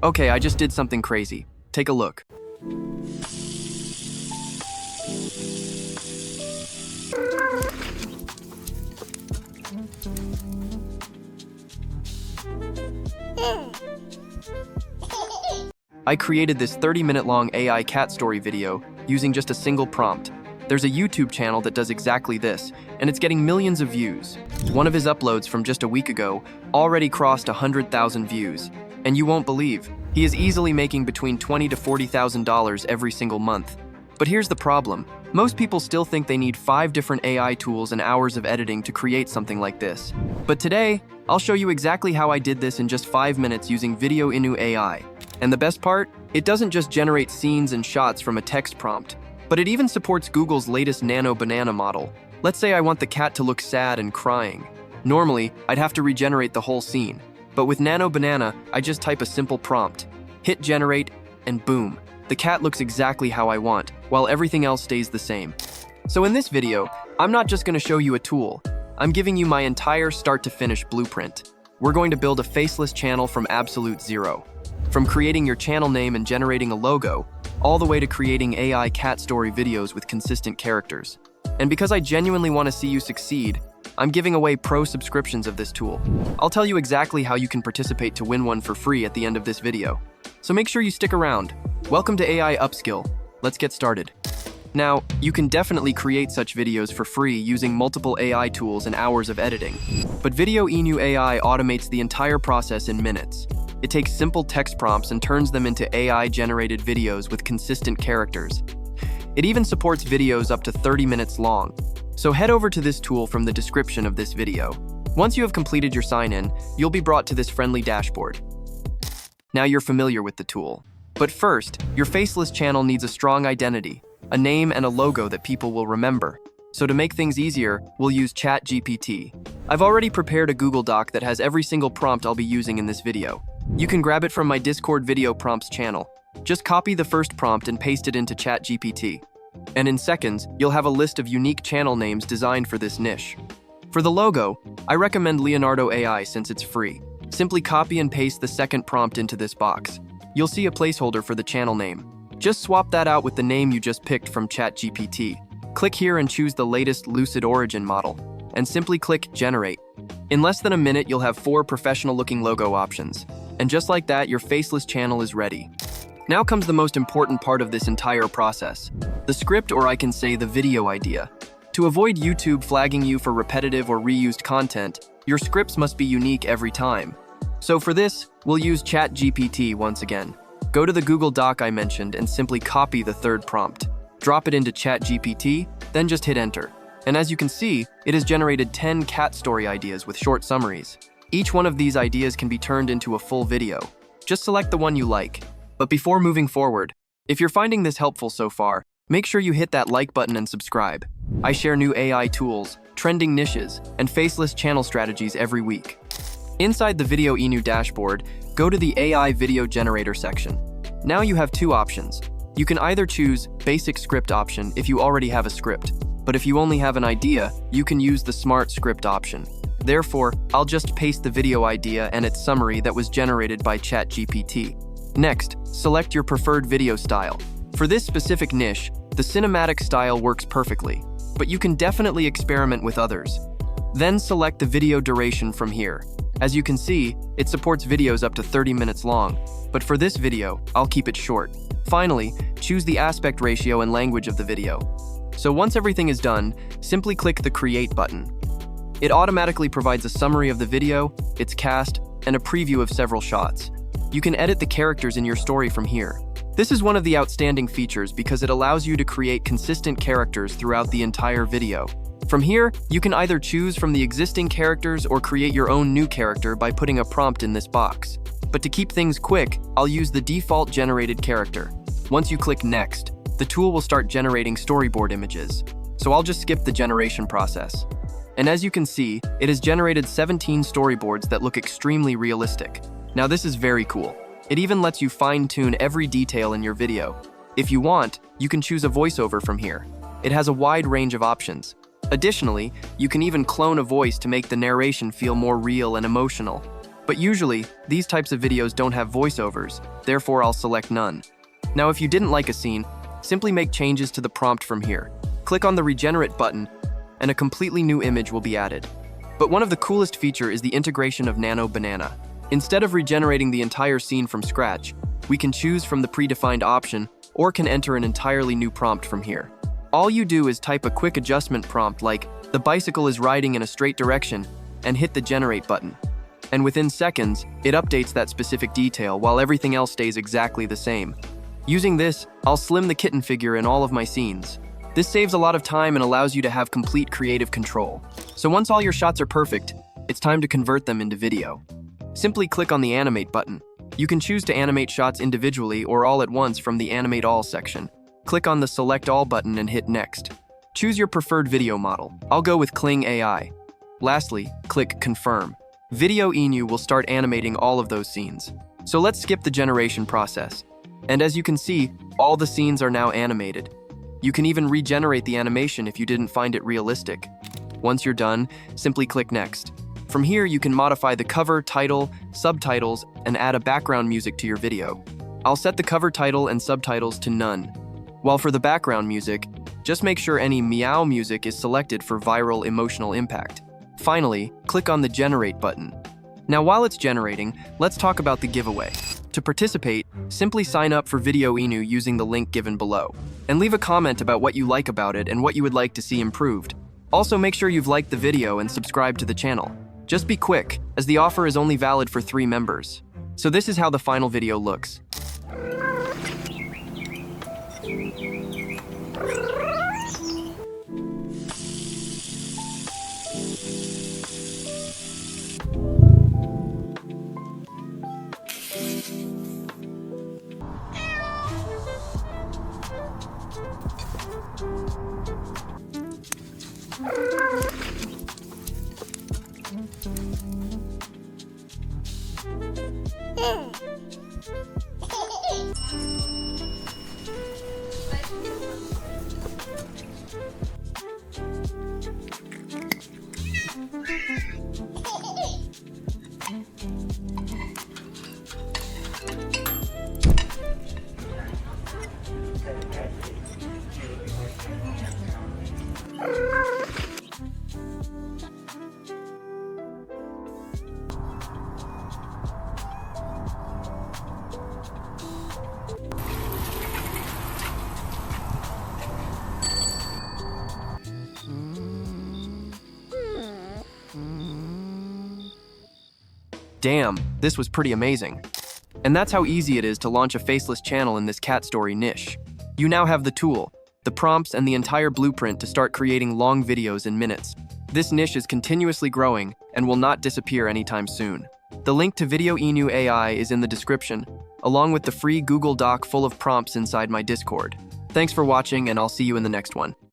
Okay, I just did something crazy. Take a look. I created this 30-minute long AI cat story video using just a single prompt. There's a YouTube channel that does exactly this, and it's getting millions of views. One of his uploads from just a week ago already crossed 100,000 views. And you won't believe, he is easily making between $20,000 to $40,000 every single month. But here's the problem. Most people still think they need 5 different AI tools and hours of editing to create something like this. But today, I'll show you exactly how I did this in just 5 minutes using videoinu AI. And the best part? It doesn't just generate scenes and shots from a text prompt, but it even supports Google's latest Nano Banana model. Let's say I want the cat to look sad and crying. Normally, I'd have to regenerate the whole scene. But with Nano Banana, I just type a simple prompt, hit generate, and boom. The cat looks exactly how I want, while everything else stays the same. So in this video, I'm not just going to show you a tool. I'm giving you my entire start-to-finish blueprint. We're going to build a faceless channel from absolute zero. From creating your channel name and generating a logo, all the way to creating AI cat story videos with consistent characters. And because I genuinely want to see you succeed, I'm giving away pro subscriptions of this tool. I'll tell you exactly how you can participate to win one for free at the end of this video. So make sure you stick around. Welcome to AI Upskill. Let's get started. Now, you can definitely create such videos for free using multiple AI tools and hours of editing. But videoinu AI automates the entire process in minutes. It takes simple text prompts and turns them into AI-generated videos with consistent characters. It even supports videos up to 30 minutes long. So head over to this tool from the description of this video. Once you have completed your sign-in, you'll be brought to this friendly dashboard. Now you're familiar with the tool. But first, your faceless channel needs a strong identity, a name and a logo that people will remember. So to make things easier, we'll use ChatGPT. I've already prepared a Google Doc that has every single prompt I'll be using in this video. You can grab it from my Discord video prompts channel. Just copy the first prompt and paste it into ChatGPT. And in seconds, you'll have a list of unique channel names designed for this niche. For the logo, I recommend Leonardo AI since it's free. Simply copy and paste the second prompt into this box. You'll see a placeholder for the channel name. Just swap that out with the name you just picked from ChatGPT. Click here and choose the latest Lucid Origin model, and simply click Generate. In less than a minute, you'll have 4 professional-looking logo options. And just like that, your faceless channel is ready. Now comes the most important part of this entire process, the script, or I can say the video idea. To avoid YouTube flagging you for repetitive or reused content, your scripts must be unique every time. So for this, we'll use ChatGPT once again. Go to the Google Doc I mentioned and simply copy the third prompt. Drop it into ChatGPT, then just hit enter. And as you can see, it has generated 10 cat story ideas with short summaries. Each one of these ideas can be turned into a full video. Just select the one you like. But before moving forward, if you're finding this helpful so far, make sure you hit that like button and subscribe. I share new AI tools, trending niches, and faceless channel strategies every week. Inside the videoinu dashboard, go to the AI video generator section. Now you have 2 options. You can either choose basic script option if you already have a script, but if you only have an idea, you can use the smart script option. Therefore, I'll just paste the video idea and its summary that was generated by ChatGPT. Next, select your preferred video style. For this specific niche, the cinematic style works perfectly, but you can definitely experiment with others. Then select the video duration from here. As you can see, it supports videos up to 30 minutes long, but for this video, I'll keep it short. Finally, choose the aspect ratio and language of the video. So once everything is done, simply click the Create button. It automatically provides a summary of the video, its cast, and a preview of several shots. You can edit the characters in your story from here. This is one of the outstanding features because it allows you to create consistent characters throughout the entire video. From here, you can either choose from the existing characters or create your own new character by putting a prompt in this box. But to keep things quick, I'll use the default generated character. Once you click Next, the tool will start generating storyboard images. So I'll just skip the generation process. And as you can see, it has generated 17 storyboards that look extremely realistic. Now this is very cool. It even lets you fine-tune every detail in your video. If you want, you can choose a voiceover from here. It has a wide range of options. Additionally, you can even clone a voice to make the narration feel more real and emotional. But usually, these types of videos don't have voiceovers, therefore I'll select none. Now if you didn't like a scene, simply make changes to the prompt from here. Click on the regenerate button, and a completely new image will be added. But one of the coolest features is the integration of Nano Banana. Instead of regenerating the entire scene from scratch, we can choose from the predefined option or can enter an entirely new prompt from here. All you do is type a quick adjustment prompt like, "The bicycle is riding in a straight direction," and hit the generate button. And within seconds, it updates that specific detail while everything else stays exactly the same. Using this, I'll slim the kitten figure in all of my scenes. This saves a lot of time and allows you to have complete creative control. So once all your shots are perfect, it's time to convert them into video. Simply click on the animate button. You can choose to animate shots individually or all at once from the animate all section. Click on the select all button and hit next. Choose your preferred video model. I'll go with Kling AI. Lastly, click confirm. Videoinu will start animating all of those scenes. So let's skip the generation process. And as you can see, all the scenes are now animated. You can even regenerate the animation if you didn't find it realistic. Once you're done, simply click next. From here, you can modify the cover, title, subtitles, and add a background music to your video. I'll set the cover title and subtitles to none. While for the background music, just make sure any meow music is selected for viral emotional impact. Finally, click on the Generate button. Now while it's generating, let's talk about the giveaway. To participate, simply sign up for videoinu using the link given below. And leave a comment about what you like about it and what you would like to see improved. Also make sure you've liked the video and subscribed to the channel. Just be quick, as the offer is only valid for 3 members. So this is how the final video looks. Damn, this was pretty amazing. And that's how easy it is to launch a faceless channel in this cat story niche. You now have the tool, the prompts, and the entire blueprint to start creating long videos in minutes. This niche is continuously growing and will not disappear anytime soon. The link to videoinu AI is in the description, along with the free Google Doc full of prompts inside my Discord. Thanks for watching, and I'll see you in the next one.